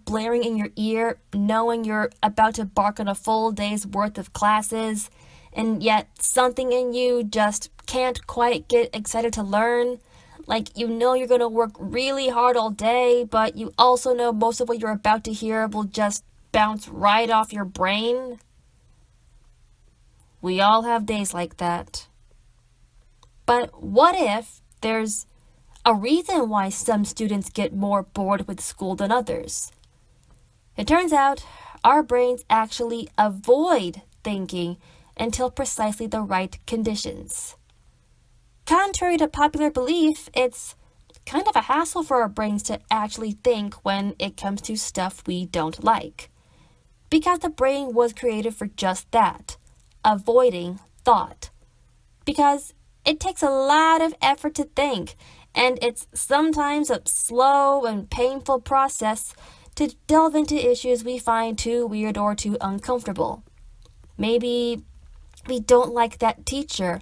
blaring in your ear, knowing you're about to embark on a full day's worth of classes, and yet something in you just can't quite get excited to learn? Like, you know you're going to work really hard all day, but you also know most of what you're about to hear will just bounce right off your brain? We all have days like that. But what if there's a reason why some students get more bored with school than others? It turns out our brains actually avoid thinking until precisely the right conditions. Contrary to popular belief, it's kind of a hassle for our brains to actually think when it comes to stuff we don't like. Because the brain was created for just that, avoiding thought. Because it takes a lot of effort to think, and it's sometimes a slow and painful process to delve into issues we find too weird or too uncomfortable. Maybe we don't like that teacher,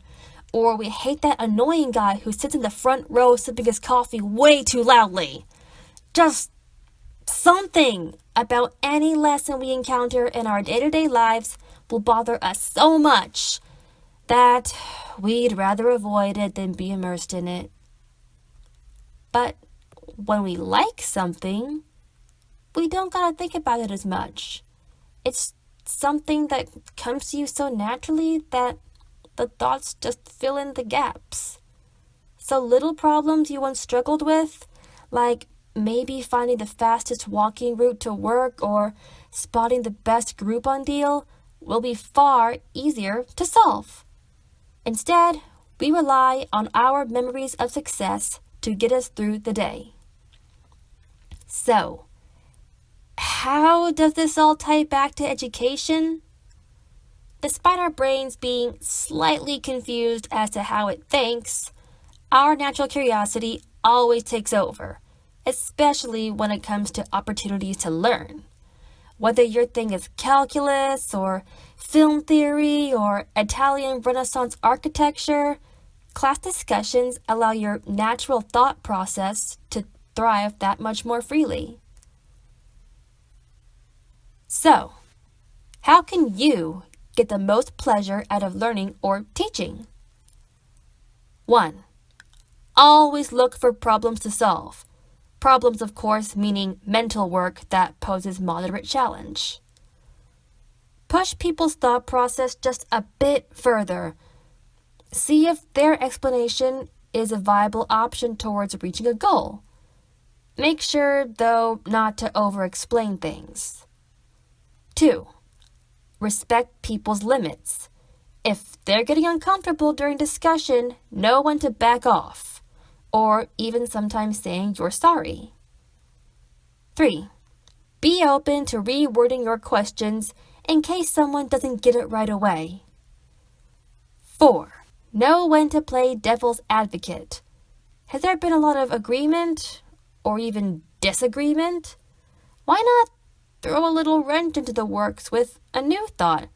or we hate that annoying guy who sits in the front row sipping his coffee way too loudly. Just something about any lesson we encounter in our day-to-day lives will bother us so much that we'd rather avoid it than be immersed in it. But when we like something, we don't gotta think about it as much. It's something that comes to you so naturally that the thoughts just fill in the gaps. So little problems you once struggled with, like maybe finding the fastest walking route to work or spotting the best Groupon deal, will be far easier to solve. Instead, we rely on our memories of success to get us through the day. So, how does this all tie back to education? Despite our brains being slightly confused as to how it thinks, our natural curiosity always takes over, especially when it comes to opportunities to learn. Whether your thing is calculus or film theory or Italian Renaissance architecture, class discussions allow your natural thought process to thrive that much more freely. So, how can you get the most pleasure out of learning or teaching? 1. Always look for problems to solve. Problems, of course, meaning mental work that poses moderate challenge. Push people's thought process just a bit further. See if their explanation is a viable option towards reaching a goal. Make sure, though, not to over-explain things. 2. Respect people's limits. If they're getting uncomfortable during discussion, know when to back off, or even sometimes saying you're sorry. 3. Be open to rewording your questions in case someone doesn't get it right away. 4. Know when to play devil's advocate. Has there been a lot of agreement, or even disagreement? Why not throw a little wrench into the works with a new thought?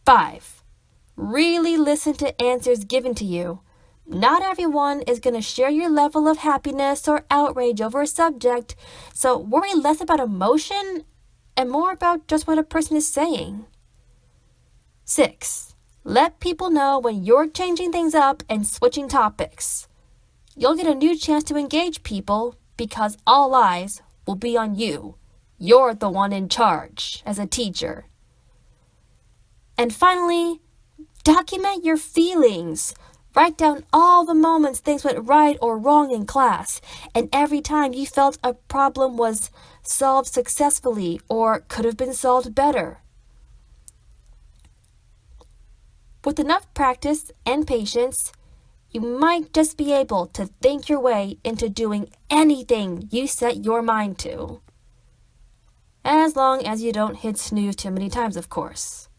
5. Really listen to answers given to you. Not everyone is going to share your level of happiness or outrage over a subject, so worry less about emotion and more about just what a person is saying. 6. Let people know when you're changing things up and switching topics. You'll get a new chance to engage people because all eyes will be on you. You're the one in charge as a teacher. And finally, document your feelings. Write down all the moments things went right or wrong in class, and every time you felt a problem was solved successfully or could have been solved better. With enough practice and patience, you might just be able to think your way into doing anything you set your mind to. As long as you don't hit snooze too many times, of course.